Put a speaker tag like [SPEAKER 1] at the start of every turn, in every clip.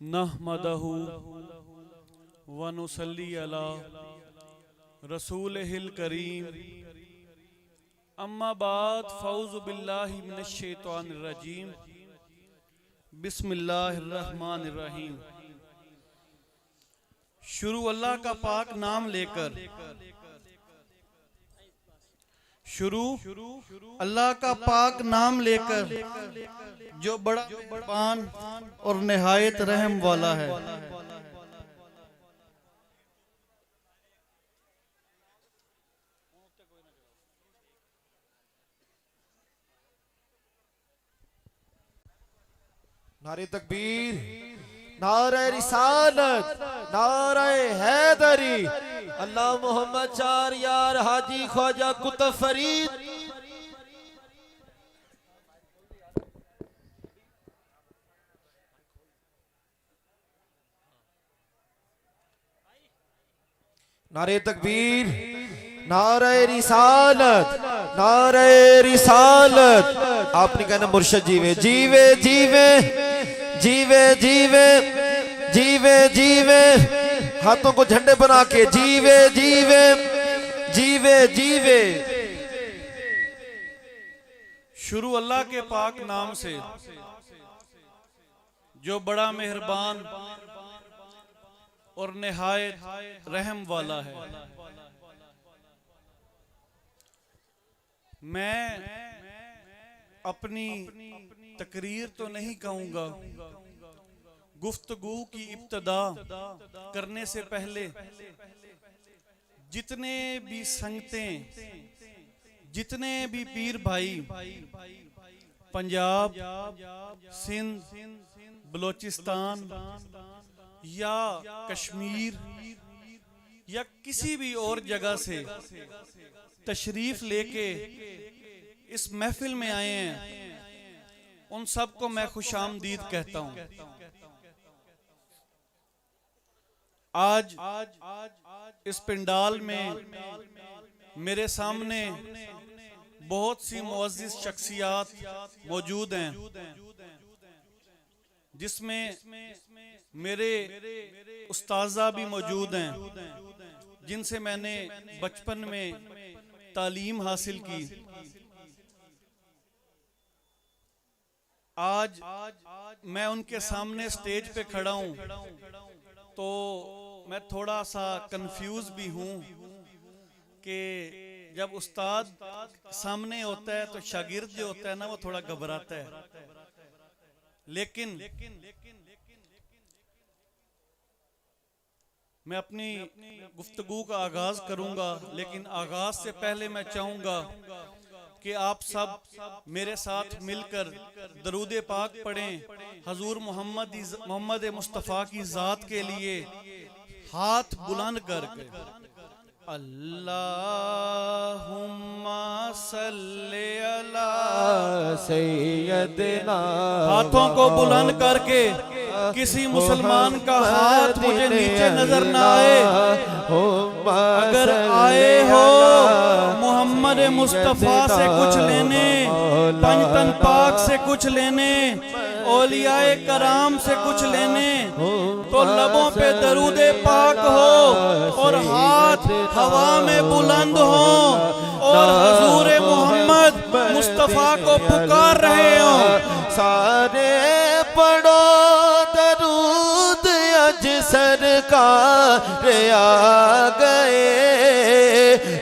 [SPEAKER 1] नहमदहु व नुसल्ली अला रसूलिहिल करीम अम्मा बाद फ़ौज़ु बिल्लाहि मिनश शैतानिर रजीम बिस्मिल्लाहिर रहमानिर रहीम। शुरू अल्लाह का पाक नाम लेकर, शुरू अल्लाह का पाक नाम लेकर जो बड़ा मेहरबान और निहायत रहम वाला है।
[SPEAKER 2] नारे तकबीर, नारे रिसालत, नारे हैदरी, अल्लाह मोहम्मद चार यार हाजी ख्वाजा कुतुब फरीद। नारे तकबीर, नारे रिसालत, नारे रिसालत। आपने कहना मुर्शद जीवे जीवे जीवे जीवे जीवे जीवे जीवे, हाथों को झंडे बना के जीवे जीवे जीवे जीवे।
[SPEAKER 1] शुरू अल्लाह के पाक नाम से जो बड़ा मेहरबान और निहायत रहम वाला है। मैं अपनी तकरीर तो नहीं कहूंगा, गुफ्तगू की इब्तदा करने से पहले जितने भी संगतें, जितने भी पीर भाई पंजाब, सिंध, बलोचिस्तान या कश्मीर या किसी भी और जगह से तशरीफ लेके इस महफिल में आए हैं, उन सबको मैं खुशामदीद कहता हूं। आज इस पंडाल में मेरे सामने बहुत सी मुअज़्ज़िज़ शख्सियात मौजूद हैं, जिसमें मेरे उस्ताज़ा भी मौजूद हैं, जिनसे मैंने बचपन में तालीम हासिल की। आज मैं उनके सामने स्टेज पे खड़ा हूं तो मैं थोड़ा सा कंफ्यूज भी हूं कि जब उस्ताद सामने होता है तो शागिर्द जो होता है ना, वो थोड़ा घबराता है। लेकिन मैं अपनी गुफ्तगू का आगाज करूंगा, लेकिन आगाज से पहले मैं चाहूंगा कि आप सब मेरे साथ मिलकर दरूद पाक पढ़ें हजूर मोहम्मद मुस्तफ़ा की ज़ात के लिए, हाथ बुलंद करके अल्लाहुम्मा सल्ले अला
[SPEAKER 2] सैयदना।
[SPEAKER 1] हाथों को बुलंद करके, किसी मुसलमान का हाथ मुझे नीचे नजर ना आए, अगर आए हो मोहम्मद मुस्तफ़ा से कुछ लेने, पंजतन पाक से कुछ लेने, औलियाए कराम से कुछ लेने, तो लबों पे दरूद पाक हो और हाथ हवा में बुलंद हो और हजूर मोहम्मद मुस्तफ़ा को पुकार रहे हो।
[SPEAKER 2] सारे पढ़ो दरूद, अज सरकार आ गए,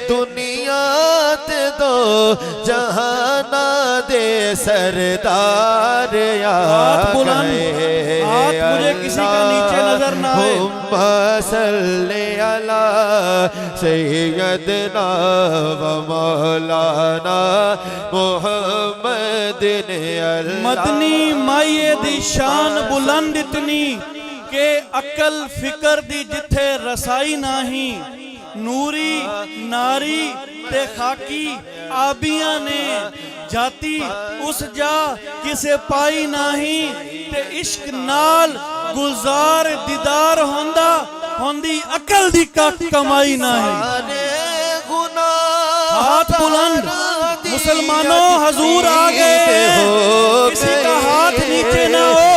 [SPEAKER 2] दुनिया ते दो जहाना दे सरदार आ गए।
[SPEAKER 1] हाथ मुझे किसी का नीचे नजर ना आए।
[SPEAKER 2] सल्ले अला सैयदना व मौलाना मुहम्मद
[SPEAKER 1] मदनी माये दी शान बुलंद इतनी के अकल फिकर दी जिथे रसाई नाही, नूरी नारी ते खाकी आबिया ने जाती उस जा किसे पाई नाही, ते इश्क नाल गुजार दीदार होंदा होंदी अकल दी का कमाई नाही। हाथ बुलंद मुसलमानों हजूर आ गए, किसी का हाथ नीचे ना हो,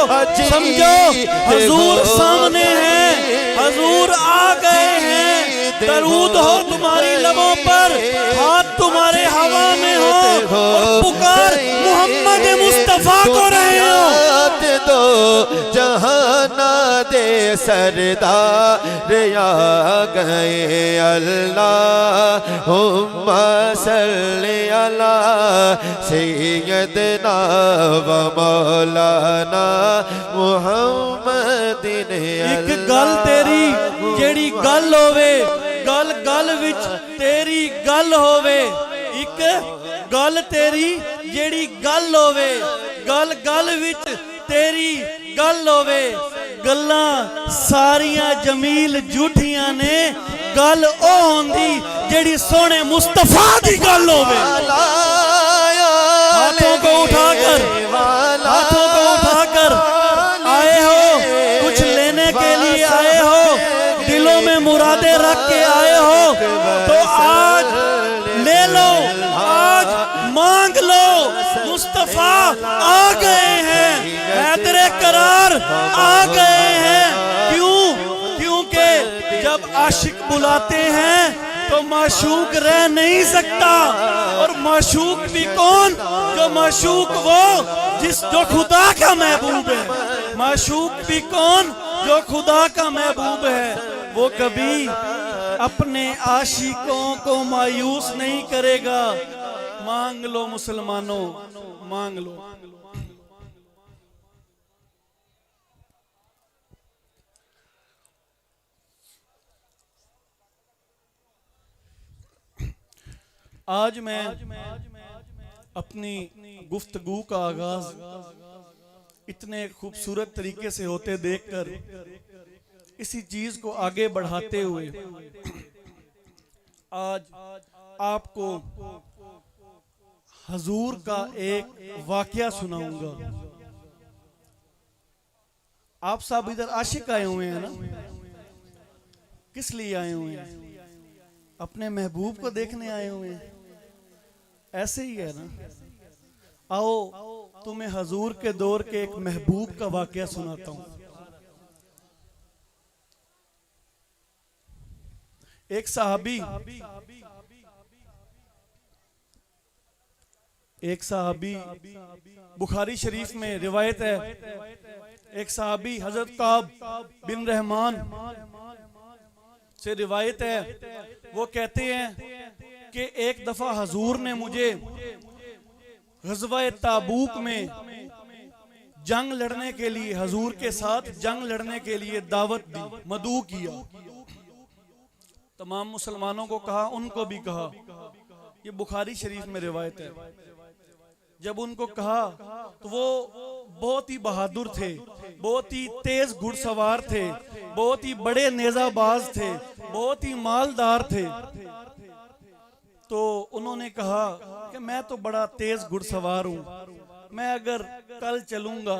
[SPEAKER 1] समझो हजूर सामने हैं, हजूर आ गए हैं। दरूद हो तुम्हारी लबों पर, हाथ तुम्हारे हवा में हो, और पुकार मोहम्मद मुस्तफा को रहे हो।
[SPEAKER 2] दो जहाना दे सरदार आ गए, अल्लाहुम्मा सल्ली अला सय्यदना व मौलाना मुहम्मदिन।
[SPEAKER 1] एक गल तेरी जेड़ी गल होवे, गल गल विच तेरी गल होवे, एक गल तेरी जेड़ी गल होवे, गल गल विच तेरी गल होवे। गल्लां सारियां जमील झूठियां ने, गल ओ होंदी जेड़ी सोने मुस्तफा दी गल होवे। हाथों को उठाकर, हाथों को उठाकर आए हो, कुछ लेने के लिए आए हो, दिलों में मुरादे रख के आए हो, तो आज ले लो, आज मांग लो। मुस्तफा आ गए हैं, हैदरे करार आ गए हैं। क्यों? क्योंकि जब आशिक बुलाते हैं तो माशूक रह नहीं सकता। और माशूक भी कौन? जो माशूक वो जो खुदा का महबूब है। माशूक भी कौन? जो खुदा का महबूब है। वो कभी अपने आशिकों को मायूस नहीं करेगा। मांग लो मुसलमानों, मांग लो। आज मैं अपनी गुफ्तगू का आगाज इतने खूबसूरत तरीके से होते देखकर इसी चीज को आगे बढ़ाते हुए आज आपको हजूर का एक वाकया सुनाऊंगा। आप सब इधर आशिक आए हुए हैं ना? किस लिए आए हुए हैं? अपने महबूब को देखने आए हुए हैं। ऐसे ही है ना? आओ तुम्हें हजूर के दौर के एक महबूब का वाकया सुनाता हूं। एक सहाबी बुखारी शरीफ में रिवायत है, एक सहाबी हजरत काब बिन रहमान से रिवायत है। वो कहते हैं कि एक दफा हजूर ने मुझे ग़ज़वा ताबूक में जंग लड़ने के लिए, हजूर के साथ जंग लड़ने के लिए दावत दी, मदऊ किया। तमाम मुसलमानों को कहा, उनको भी कहा। ये बुखारी शरीफ में रिवायत है। जब उनको कहा तो वो बहुत ही बहादुर थे, बहुत ही तेज घुड़सवार थे, बहुत ही बड़े नेजाबाज थे, बहुत ही मालदार थे। तो उन्होंने कहा कि मैं तो बड़ा तेज घुड़सवार हूँ, मैं अगर कल चलूंगा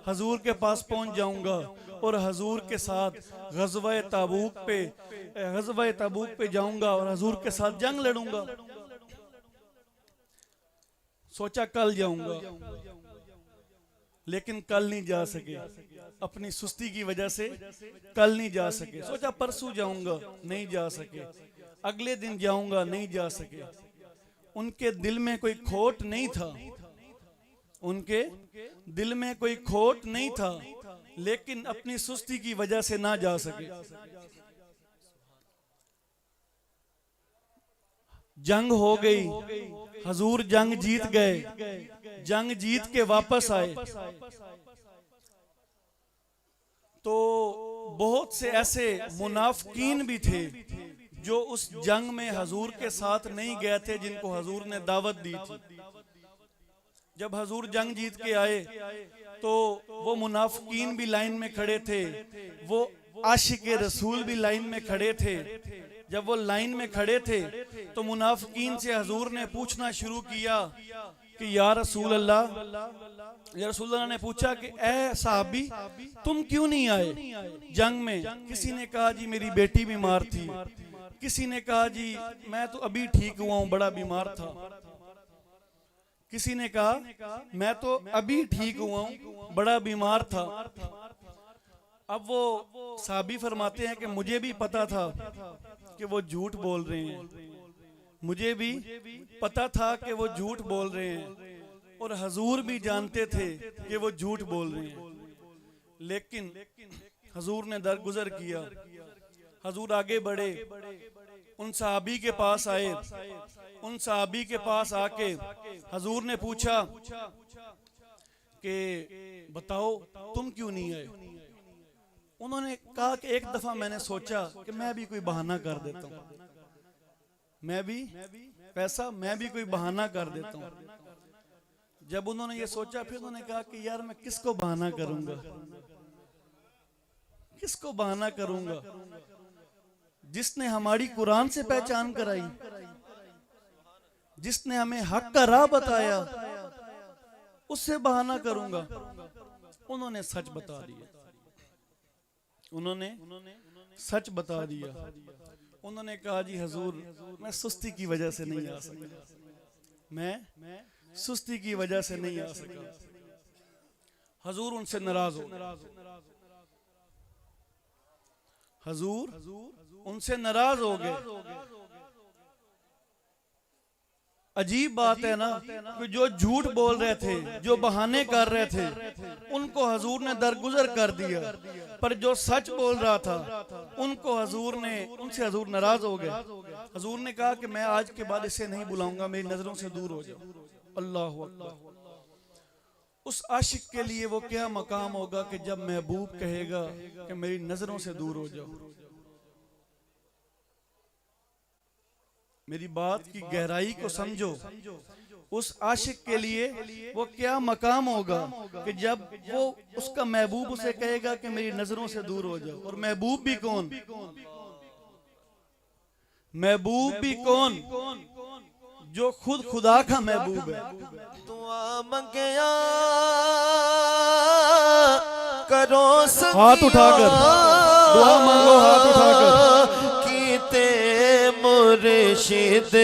[SPEAKER 1] हजूर के पास पहुंच जाऊंगा और हजूर के साथ ग़ज़वा ताबूक पे जाऊंगा और हजूर के साथ जंग लड़ूंगा। सोचा कल जाऊंगा, लेकिन कल नहीं जा सके, अपनी सुस्ती की वजह से कल नहीं जा सके। सोचा परसों जाऊंगा, नहीं जा सके, अगले दिन जाऊंगा, नहीं जा सके। उनके दिल में कोई खोट नहीं था, उनके दिल में कोई खोट नहीं था, लेकिन अपनी सुस्ती की वजह से ना जा सके। जंग हो गई, हजूर जंग जीत गए। जंग जीत के वापस आए तो बहुत से ऐसे मुनाफिकीन भी थे जो उस जंग में हजूर के साथ नहीं गए थे, जिनको हजूर ने दावत दी थी। जब हजूर जंग जीत के आए तो वो मुनाफिकीन भी लाइन में खड़े थे, वो आशिक़े रसूल भी लाइन में खड़े थे। जब वो लाइन में खड़े थे तो मुनाफिकीन से हजूर ने पूछना शुरू किया कि या रसूल अल्लाह, या रसूल अल्लाह ने पूछा कि ए साहबी तुम क्यों नहीं आए जंग में? किसी ने कहा जी मेरी बेटी बीमार थी, किसी ने कहा जी मैं तो अभी ठीक हुआ हूं, बड़ा बीमार था। किसी ने कहा मैं तो अभी ठीक हुआ हूं, बड़ा बीमार था। अब वो साहबी फरमाते हैं कि मुझे भी पता था कि वो झूठ बोल रहे हैं, मुझे भी पता था कि वो झूठ बोल रहे हैं, और हजूर भी जानते थे कि वो झूठ बोल रहे हैं। लेकिन हजूर ने दरगुजर किया, हजूर आगे बढ़े, उन सहाबी के पास आए। उन सहाबी के पास आके हजूर ने पूछा कि बताओ तुम क्यों नहीं आए। उन्होंने कहा कि एक दफा मैंने सोचा कि मैं भी कोई बहाना कर देता हूँ, मैं भी कोई बहाना कर देता हूँ। जब उन्होंने ये सोचा, फिर उन्होंने कहा कि यार मैं किसको बहाना करूंगा, किसको बहाना करूंगा। जिसने हमारी कुरान से पहचान कराई, जिसने हमें हक का राह बताया, उससे बहाना करूंगा। उन्होंने सच बता दिया, उन्होंने सच बता दिया। उन्होंने कहा जी हजूर मैं सुस्ती की वजह से नहीं आ सका, मैं सुस्ती की वजह से नहीं आ सका। हजूर उनसे नाराज हो, हजूर उनसे नाराज हो गए। अजीब बात है ना कि जो झूठ बोल रहे थे, जो बहाने कर रहे थे, उनको हजूर ने दरगुजर कर दिया, पर जो सच बोल रहा था उनको उनसे हजूर नाराज हो गए। हजूर ने कहा कि मैं आज के बाद इसे नहीं बुलाऊंगा, मेरी नजरों से दूर हो जाओ। अल्लाह अकबर। उस आशिक के लिए वो क्या मकाम होगा कि जब महबूब कहेगा कि मेरी नजरों से दूर हो जाओ। मेरी बात की गहराई को समझो। उस आशिक के लिए वो क्या मकाम होगा कि जब वो उसका महबूब उसे कहेगा कि मेरी नजरों से दूर हो जाओ। और महबूब भी कौन, महबूब भी कौन, जो खुद खुदा का महबूब है।
[SPEAKER 2] दुआ मंगया करो
[SPEAKER 1] हाथ उठाकर दुआ मांगो, हाथ उठाकर।
[SPEAKER 2] कीते मुर्शिद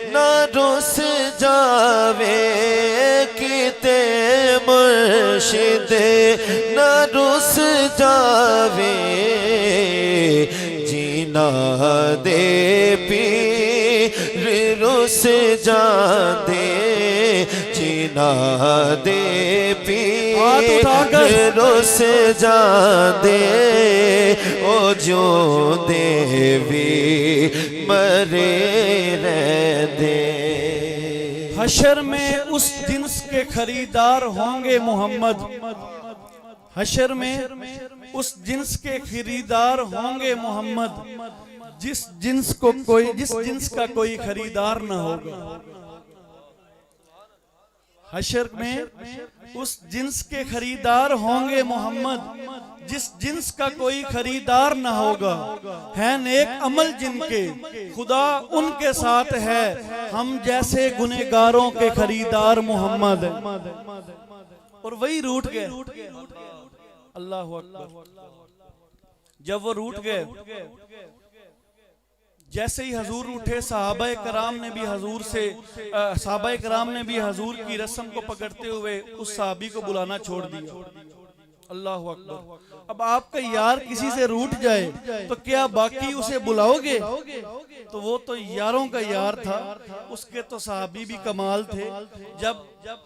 [SPEAKER 2] न रुस जावे, कीते मुर्शिद न रुस जावे, जीना दे पीर रुस जादे, जीना दे पीर रुस जादे, ओ जो देवी मरे रहदे।
[SPEAKER 1] हशर में उस जिन्स के खरीदार होंगे मोहम्मद, हशर में उस जिन्स के खरीदार होंगे मोहम्मद, जिस जिन्स का कोई खरीदार न होगा। हशर में उस जिन्स के खरीदार होंगे मोहम्मद, जिस जिन्स का कोई खरीदार न होगा। है नेक अमल जिनके, खुदा उनके साथ है, हम जैसे गुनहगारों के खरीदार मोहम्मद। और वही रूठ गए। अल्लाह अकबर। जब वो रूठ गए, जैसे ही हजूर उठे, सहाबाए कराम ने भी हजूर की रस्म को पकड़ते हुए उस सहाबी को बुलाना छोड़ दिया। अल्लाह अकबर। अब आपका यार किसी से रूठ जाए तो क्या बाकी उसे बुलाओगे? तो वो तो यारों का यार था, उसके तो सहाबी भी कमाल थे। जब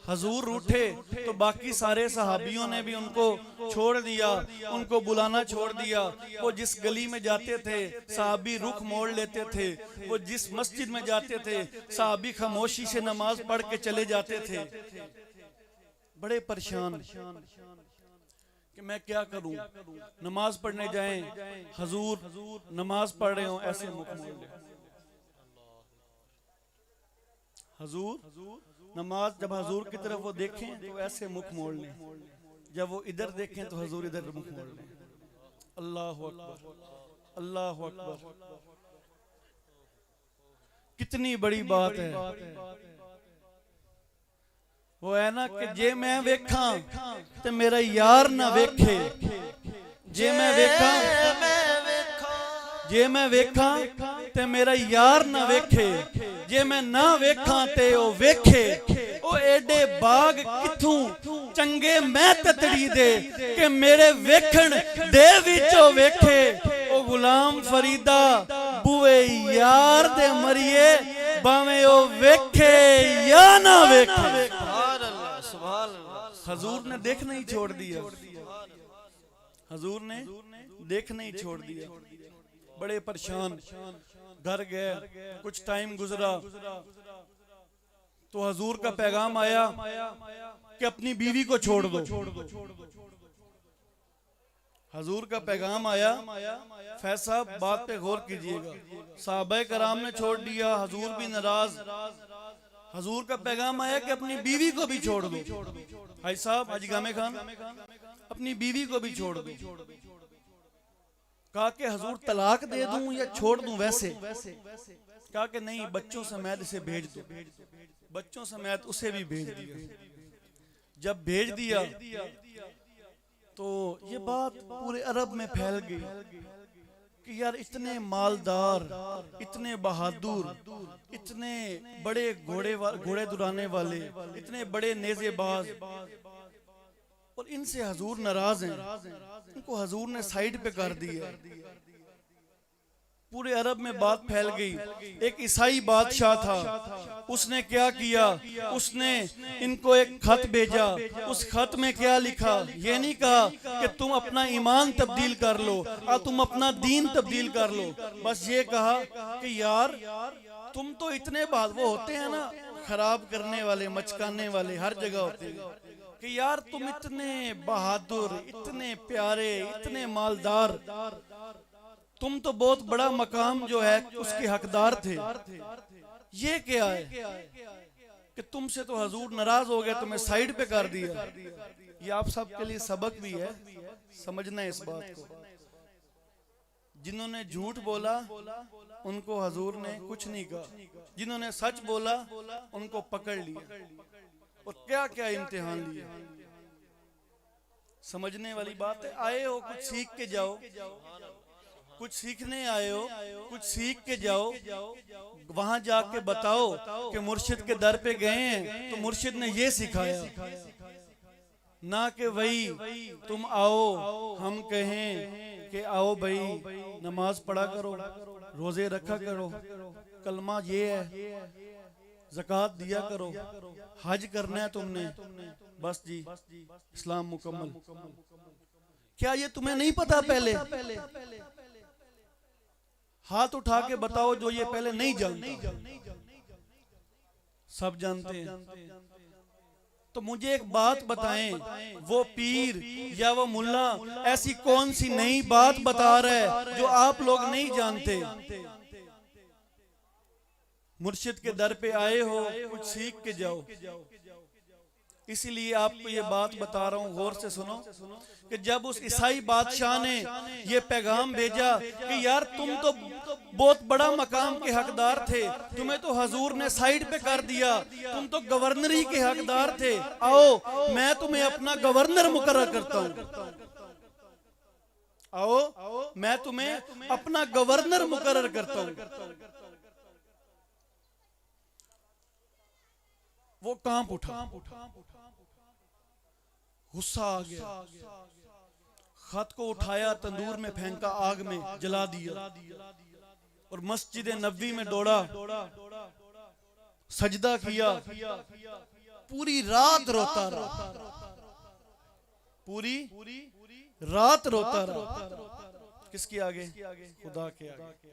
[SPEAKER 1] हजूर रूठे तो बाकी सारे सहाबियों ने भी उनको छोड़ दिया, उनको बुलाना छोड़ दिया। वो जिस गली में जाते थे सहाबी रुख मोड़ लेते थे, वो जिस मस्जिद में जाते थे सहाबी खामोशी से नमाज पढ़ के चले जाते थे। बड़े परेशान कि मैं क्या करूं, नमाज पढ़ने जाएं, हजूर नमाज पढ़ रहे हो ऐसे मुख मोड़ ले। हजूर नमाज, जब हजूर की तरफ वो देखें तो ऐसे मुख मोड़ लें, जब वो इधर देखें तो हजूर इधर मुख मोड़ लें। अल्लाह अकबर, अल्लाह अकबर। कितनी बड़ी बात है वो है ना कि जे मैं वेखा ते मेरा यार ना वेखे, जे मैं वेखा ते मेरा यार ना वेखे, जे मैं ना वेखा ते ओ वेखे, ओ ओ एडे बाग किथों चंगे मैं ततड़ी दे कि मेरे वेखण दे विचों वेखे ओ गुलाम फरीदा बुए यार दे मरिए भावें ओ वेखे या ना वेखे।
[SPEAKER 2] सुभान अल्लाह, सुभान अल्लाह।
[SPEAKER 1] हजूर ने देखना ही छोड़ दिया, हजूर ने देखना ही छोड़ दिया। बड़े परेशान घर गए, कुछ टाइम गुजरा तो हजूर का पैगाम आया कि अपनी बीवी को छोड़ दो। हजूर का पैगाम आया, फैज साहब बात पे गौर कीजिएगा, साहबे कराम ने छोड़ दिया, हजूर भी नाराज। हजूर का पैगाम आया कि अपनी बीवी को भी छोड़ दो। हाजी साहब, हाजी गामे खान, अपनी बीवी को भी छोड़ दो। कहा कि हजूर तलाक दे दूं या छोड़ दूं वैसे? कहा कि नहीं, बच्चों समेत इसे भेज दो। बच्चों समेत उसे भी भेज दिया। जब भेज दिया तो ये बात पूरे अरब में फैल गई कि यार इतने मालदार, इतने बहादुर, इतने बड़े घोड़े दुराने वाले, इतने बड़े नेज़ेबाज, और इनसे हजूर नाराज हैं। इनको हजूर ने साइड पे कर दिया। पूरे अरब में बात फैल गई। एक ईसाई बादशाह था, उसने क्या किया, उसने इनको एक खत भेजा। उस खत में क्या लिखा? ये नहीं कहा कि तुम अपना ईमान तब्दील कर लो और तुम अपना दीन तब्दील कर लो, बस ये कहा कि यार तुम तो इतने बाद वो होते हैं ना खराब करने वाले, मचकाने वाले, हर जगह होते हैं कि यार तुम इतने बहादुर, इतने प्यारे, इतने मालदार, तुम तो बहुत बड़ा मकाम जो है उसके हकदार थे। ये क्या है कि तुमसे तो हजूर नाराज हो गए, तुम्हें साइड पे कर दिया। ये आप सब के लिए सबक भी है, समझना है इस बात को। जिन्होंने झूठ बोला उनको हजूर ने कुछ नहीं कहा, जिन्होंने सच बोला उनको पकड़ लिया और क्या क्या इम्तिहान लिए। समझने वाली बात है। आए हो कुछ सीख के जाओ, कुछ सीखने आए हो, कुछ सीख के जाओ, वहां जाके बताओ कि मुर्शिद के दर पे गए हैं तो मुर्शिद ने ये सिखाया, ना कि वही तुम आओ हम कहें कि आओ भाई नमाज पढ़ा करो, रोजे रखा करो, कलमा ये है, ज़कात दिया करो, हज करना है तुमने, बस जी इस्लाम मुकम्मल। क्या ये तुम्हें नहीं पता? पहले हाथ उठा के बताओ जो ये पहले नहीं जानता। सब जानते हैं। तो मुझे एक बात बताएं, वो पीर या वो मुल्ला ऐसी कौन सी नई बात बता रहा है जो आप लोग नहीं जानते? मुर्शिद के दर पे आए हो, कुछ सीख के जाओ। इसीलिए आपको ये बात बता रहा हूँ, गौर से सुनो कि जब उस ईसाई बादशाह ने ये पैगाम भेजा कि यार तुम तो बहुत बड़ा मकाम के हकदार थे, तुम्हें तो हजूर ने साइड पे कर दिया, तुम तो गवर्नरी के हकदार थे, आओ मैं तुम्हें अपना गवर्नर मुकर्रर करता हूँ, आओ मैं तुम्हें अपना गवर्नर मुकर्रर करता हूँ। वो कांप उठा, गुस्सा आ गया, खत को उठाया, तंदूर में फेंका, आग में जला दिया और मस्जिद नबी में दौड़ा, सजदा किया, पूरी रात रोता रहा, पूरी रात रोता रहा। किसके आगे? खुदा के आगे।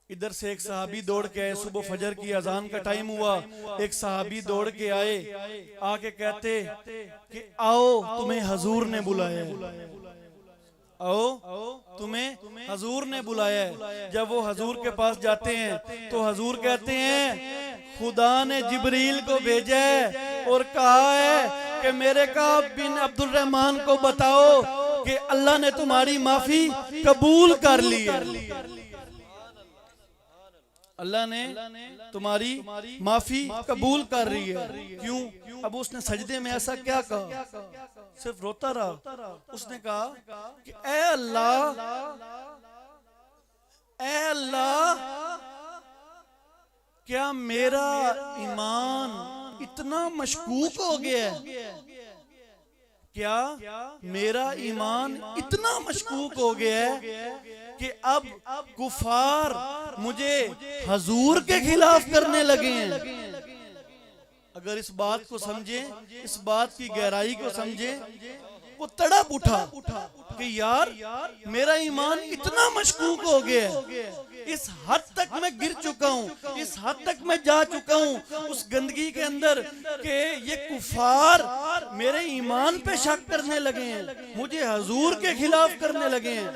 [SPEAKER 1] इधर से एक सहाबी दौड़ के आए, सुबह फजर की अजान का टाइम हुआ, एक सहाबी दौड़ के आए, आके कहते कि आओ तुम्हें हजूर ने बुलाया है, आओ तुम्हें हजूर ने बुलाया है। जब वो हजूर के पास जाते हैं तो हजूर कहते हैं खुदा ने जिब्रील को भेजा है और कहा है कि मेरे काब बिन अब्दुल रहमान को बताओ कि अल्लाह ने तुम्हारी माफी कबूल कर ली है, अल्लाह ने तुम्हारी माफी कबूल कर रही है। क्यों? अब उसने सजदे में ऐसा क्या कहा? सिर्फ रोता रहा। उसने कहा कि ऐ अल्लाह, ऐ अल्लाह, क्या मेरा ईमान इतना मशकूक हो गया है? क्या मेरा ईमान इतना मशकूक हो गया है कि अब कुफार मुझे हुजूर के खिलाफ करने लगे हैं? अगर इस बात को समझे, इस बात की गहराई को समझे, वो तड़प उठा कि यार मेरा ईमान इतना मशकूक हो गया है, इस हद तक मैं गिर चुका हूँ, इस हद तक मैं जा चुका हूँ उस गंदगी के अंदर कि ये कुफार मेरे ईमान पे शक करने लगे हैं, मुझे हुजूर के खिलाफ करने लगे हैं।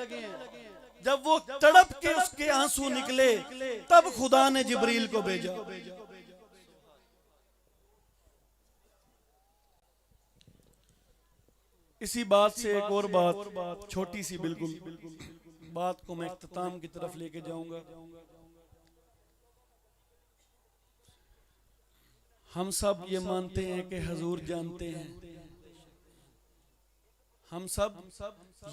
[SPEAKER 1] जब वो तड़प के उसके आंसू निकले, तब खुदा ने जिब्रील को भेजा। इसी बात से एक और बात, छोटी सी बिल्कुल बात को मैं इख्तिताम की तरफ लेके जाऊंगा। हम सब ये मानते हैं कि हुजूर जानते हैं, हम सब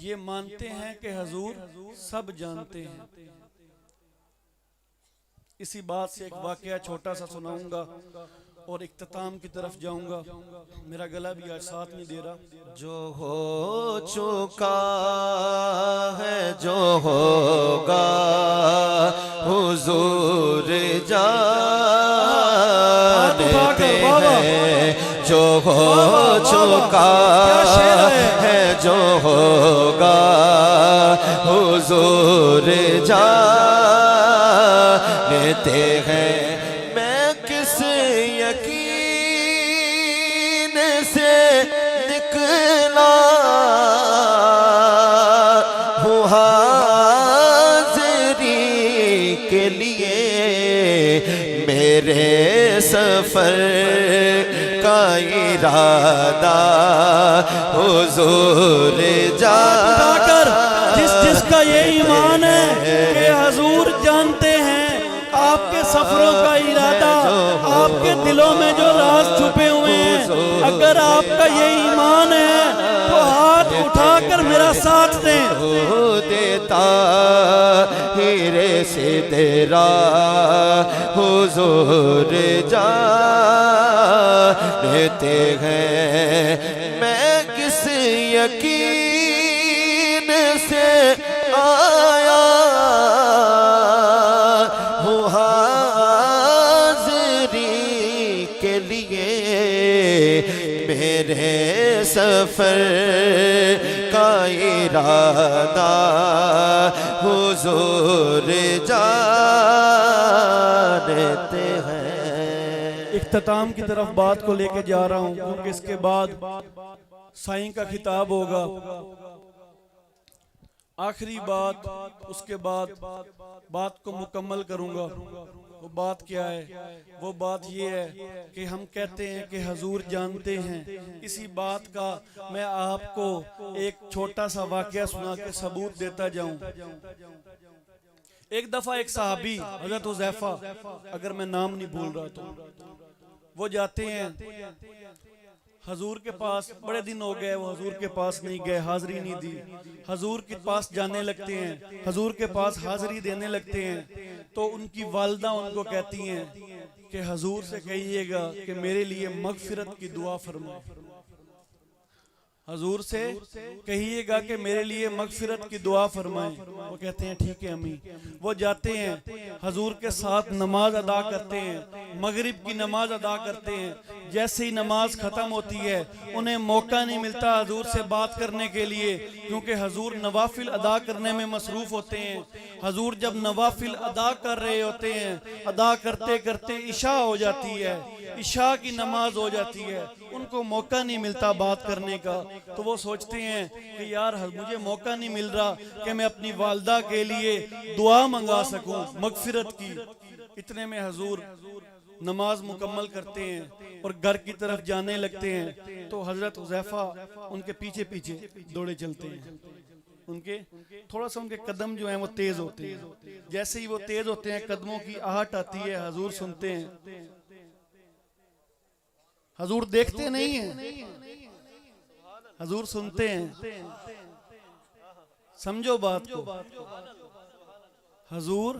[SPEAKER 1] ये मानते हैं कि हुजूर सब जानते हैं। इसी बात से एक वाकया छोटा सा सुनाऊंगा और इख्तिताम की तरफ जाऊंगा। मेरा गला भी आज साथ नहीं दे रहा।
[SPEAKER 3] जो हो चुका है, जो होगा, हुजूर जानते हैं। जो हो चुका है, जो होगा, हुजूर जानते हैं। मैं किस यकीन से निकला हूँ हाज़िरी के लिए, मेरे सफर का इरादा हुजूर
[SPEAKER 1] जाकर जिसका ये ईमान है कि हुजूर जानते हैं आपके सफरों का इरादा, आपके दिलों में जो राज छुपे हुए हैं, अगर आपका ये ईमान है तो हाथ उठाकर मेरा साथ दें।
[SPEAKER 3] देता हीरे से तेरा हुजूर जानते हैं। मैं किस यकीन से आया हूँ हाज़िरी के लिए, मेरे सफर का इरादा हुजूर जानते हैं।
[SPEAKER 1] इख्तिताम की तरफ बात को लेके जा रहा हूँ, क्योंकि इसके बाद साईं का खिताब होगा। आखिरी बात, उसके बाद बात को मुकम्मल करूंगा। वो बात क्या है? वो बात ये है कि हम कहते हैं कि हुजूर जानते हैं। इसी बात का मैं आपको एक छोटा सा वाकया सुना के सबूत देता जाऊं। एक दफा एक सहाबी हजरत हुज़ैफा, अगर मैं नाम नहीं भूल रहा तो, वो जाते हैं हुजूर के पास। बड़े दिन हो गए वो हुजूर के पास नहीं गए, हाजिरी नहीं दी। हुजूर के पास जाने लगते हैं, हुजूर के पास हाजिरी देने लगते हैं। तो उनकी वालिदा उनको कहती हैं कि हुजूर से कहिएगा कि मेरे लिए मगफिरत की दुआ फरमाए। हुजूर से कहिएगा कि मेरे लिए मगफिरत की दुआ फरमाएं। वो कहते हैं ठीक है अम्मी। वो जाते हैं, हुजूर के साथ नमाज अदा करते हैं, मगरिब की नमाज अदा करते हैं। जैसे ही नमाज खत्म होती है, उन्हें मौका नहीं मिलता हुजूर से बात करने के लिए, क्योंकि हुजूर नवाफिल अदा करने में मसरूफ होते हैं। हुजूर जब नवाफिल अदा कर रहे होते हैं, अदा करते करते इशा हो जाती है, इशा की नमाज हो जाती है, उनको मौका नहीं मिलता बात करने का। तो वो सोचते हैं कि यार मुझे मौका नहीं मिल रहा कि मैं अपनी वालिदा के लिए दुआ मंगा सकूं मगफिरत की। इतने में हुजूर नमाज मुकम्मल करते हैं और घर की तरफ जाने लगते हैं। तो हजरत हुज़ैफा उनके पीछे पीछे दौड़े चलते हैं। उनके थोड़ा सा उनके कदम जो हैं वो तेज होते हैं। जैसे ही वो तेज होते हैं, कदमों की आहट आती है, हुजूर सुनते हैं। हुजूर देखते नहीं हैं, हुजूर सुनते हैं। समझो बात को। हजूर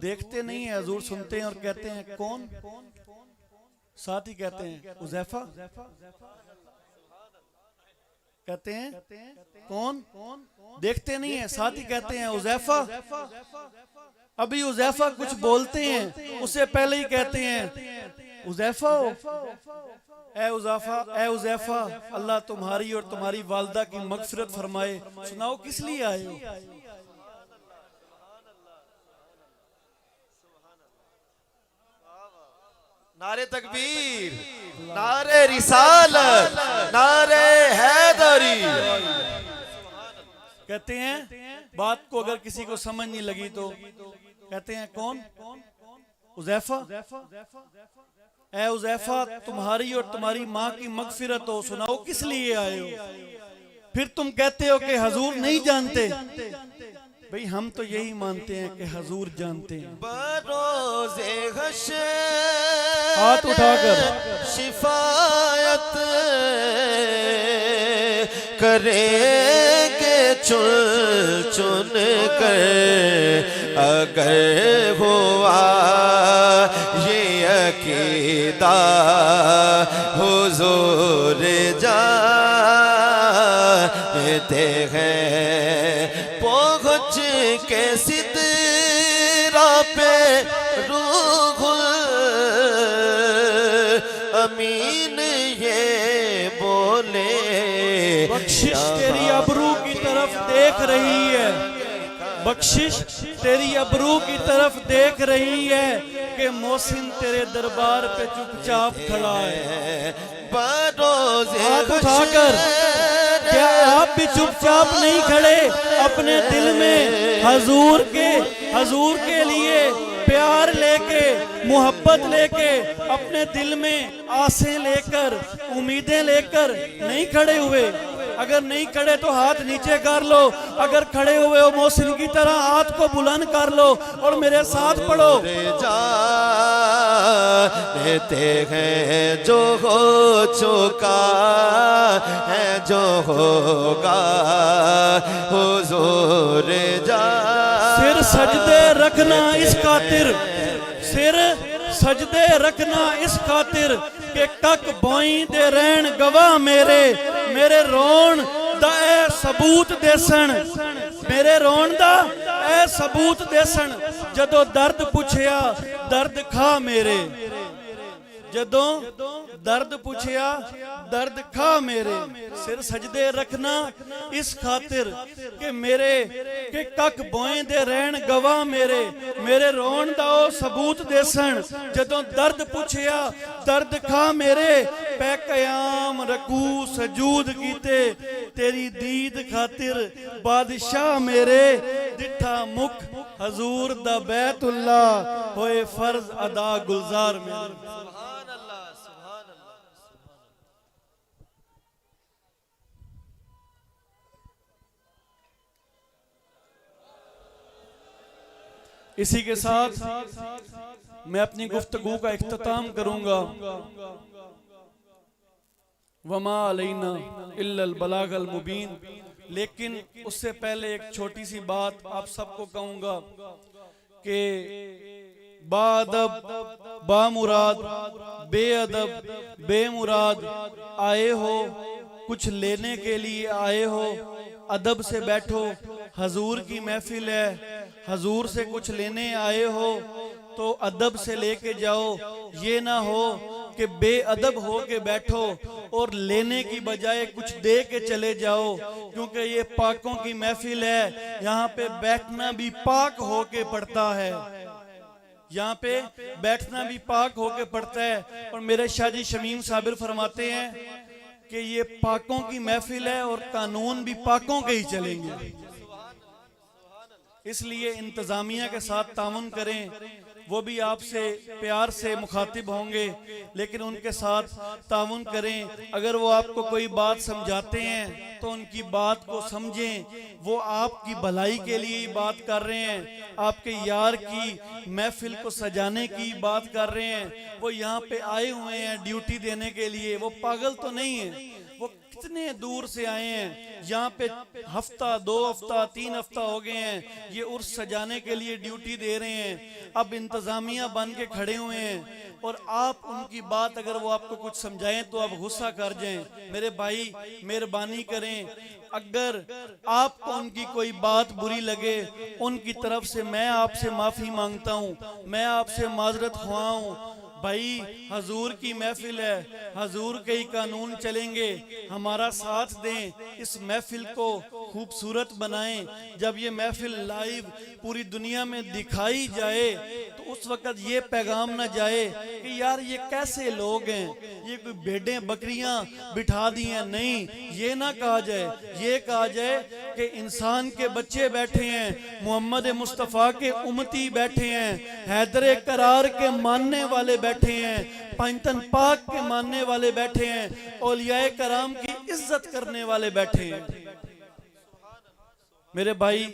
[SPEAKER 1] देखते नहीं है, हजूर सुनते हैं और कहते हैं कौन? साथ ही कहते हैं उज़ैफा, कहते हैं कौन? देखते नहीं है, साथ ही कहते हैं उज़ैफा। अभी उज़ैफा कुछ बोलते हैं, उससे पहले ही कहते हैं उज़ैफा हो, ए उज़ैफा, ए उज़ैफा, अल्लाह तुम्हारी और तुम्हारी वालदा की मगफिरत फरमाए। सुनाओ किस लिए आए हो?
[SPEAKER 3] नारे तकबीर, नारे रिसालत, नारे हैदरी।
[SPEAKER 1] कहते हैं बात को अगर किसी को समझ नहीं लगी तो कहते हैं कौन? उज़ैफा, ए उज़ैफा, तुम्हारी और तुम्हारी माँ की मगफिरत हो, सुनाओ किस लिए आए हो? फिर तुम कहते हो कि हजूर नहीं जानते। भाई हम तो यही मानते हैं कि हजूर जानते हैं।
[SPEAKER 3] बरोज़े हश्र
[SPEAKER 1] हाथ उठाकर
[SPEAKER 3] शिफायत करेंगे चुन चुन कर, अगर हुआ ये अकीदा हुजूर जानते हैं। पहुँच के सिदरा पे रूहुल अमीन ये बोले,
[SPEAKER 1] बख्शिश तेरी अबरू की तरफ देख रही है, बख्शिश तेरी अबरू की तरफ देख रही है कि मोहसिन तेरे दरबार पे चुपचाप खड़ा है। हाथ उठाकर क्या आप भी चुपचाप नहीं खड़े? अपने दिल में हजूर के लिए प्यार लेके, मोहब्बत लेके, अपने दिल में आसें लेकर, उम्मीदें लेकर नहीं खड़े हुए? अगर नहीं खड़े तो हाथ नीचे कर लो, अगर खड़े हुए हो मोहसिन की तरह हाथ को बुलंद कर लो और मेरे साथ पढ़ो।
[SPEAKER 3] देते हैं जो हो चुका है, जो होगा हुजूर जा।
[SPEAKER 1] सिर सजदे रखना इस खातिर, सिर सजदे रखना इस खातिर कि कक बोई दे रहन गवाह मेरे, मेरे रोन दा ए सबूत देसन, मेरे रोन दा ए सबूत देसन। जदों दर्द पुछया दर्द खा मेरे, जदों दर्द पुछया दर्द खा मेरे। सिर सजदे रखना इस खातिर कि मेरे के कक बोए दे रहन गवाह मेरे, मेरे रोन दा ओ सबूत देसन। जदों दर्द पुछया दर्द खा मेरे, पै कयाम रकू सजूद कीते तेरी दीद खातिर बादशाह मेरे। दिठा मुख हजूर दा बैतुल्ला होए फर्ज अदा गुलजार मेरे। इसी के साथ मैं अपनी गुफ्तगू का इख्तिताम करूंगा। वमा अलैना इल्लल बलागल मुबीन। लेकिन उससे पहले एक छोटी सी बात आप सबको कहूंगा कि बाअदब, बामुराद, बेअदब, बेमुराद आए हो, कुछ लेने के लिए आए हो, अदब से बैठो। हजूर की महफिल है, हजूर से कुछ लेने आए हो तो अदब से लेके जाओ। ये ना हो कि बेअदब हो के बैठो और लेने की बजाय कुछ दे के चले जाओ, क्योंकि ये पाकों की महफिल है। यहाँ पे बैठना भी पाक हो के पड़ता है, यहाँ पे बैठना भी पाक हो के पड़ता है। और मेरे शाहजी शमीम साबिर फरमाते हैं कि ये पाकों की महफिल है और कानून भी पाकों के ही चलेंगे। इसलिए इंतजामिया के साथ ताउन करें, वो भी आपसे प्यार से मुखातिब होंगे, लेकिन उनके साथ ताउन करें। अगर वो आपको कोई बात समझाते हैं तो उनकी बात को समझें, वो आपकी भलाई के लिए ही बात कर रहे हैं, आपके यार की महफिल को सजाने की बात कर रहे हैं। वो यहाँ पे आए हुए हैं ड्यूटी देने के लिए, वो पागल तो नहीं है। वो इतने दूर से आए हैं, यहाँ पे हफ्ता 2 हफ्ता 3 हफ्ता हो गए हैं, ये उर्स सजाने के लिए ड्यूटी दे रहे हैं, अब इंतजामिया बन के खड़े हुए हैं, और आप उनकी बात अगर वो आपको कुछ समझाएं तो आप गुस्सा कर जाएं। मेरे भाई मेहरबानी करें, अगर आपको उनकी कोई बात बुरी लगे, उनकी तरफ से मैं आपसे माफी मांगता हूं, मैं आपसे माजरत ख्वाऊं। भाई हजूर की महफिल है, हजूर के ही कानून चलेंगे, हमारा साथ दें, इस महफिल को खूबसूरत बनाएं। जब ये महफिल लाइव पूरी दुनिया में दिखाई जाए तो उस वक्त ये पैगाम ना जाए कि यार ये कैसे लोग हैं, ये कोई भेड़ें बकरियां बिठा दी हैं। नहीं, ये ना कहा जाए, ये कहा जाए कि इंसान के बच्चे बैठे हैं, मोहम्मद मुस्तफ़ा के उम्मती बैठे हैं, हैदर करार के मानने वाले बैठे हैं, पंचतन पाक के मानने वाले बैठे हैं, औलियाए कराम की इज्जत करने वाले बैठे हैं। मेरे भाई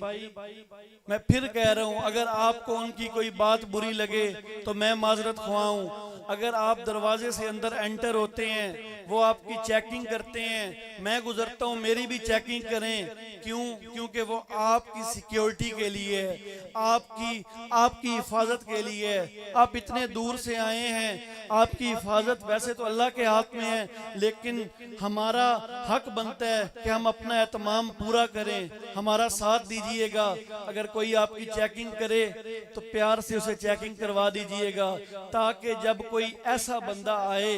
[SPEAKER 1] मैं फिर कह रहा हूं, अगर आपको उनकी कोई बात बुरी लगे तो मैं माजरत ख्वाऊं। अगर आप दरवाजे से अंदर एंटर होते हैं, वो आपकी चेकिंग करते हैं, मैं गुजरता हूं, मेरी भी चेकिंग करें। क्यों? क्योंकि वो आपकी सिक्योरिटी के लिए है, आपकी हिफाजत के लिए है। आप इतने दूर से आए हैं, आपकी हिफाजत वैसे तो अल्लाह के हाथ में है, लेकिन हमारा हक बनता है कि हम अपना एहतमाम पूरा करें, हमारा साथ दीजिएगा। अगर कोई आपकी चेकिंग करे तो प्यार से उसे चेकिंग करवा दीजिएगा, ताकि जब कोई ऐसा बंदा आए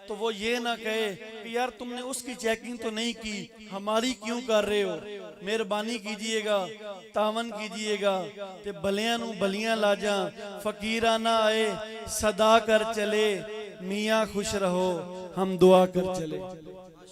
[SPEAKER 1] तो वो ये ना कहे कि यार तुमने उसकी चेकिंग तो नहीं की, हमारी क्यों कर रहे हो। मेहरबानी कीजिएगा, तावन कीजिएगा ते भलियां नू भलियां लाजा, फकीरा ना आए सदा कर चले, मियाँ खुश रहो हम दुआ कर चले।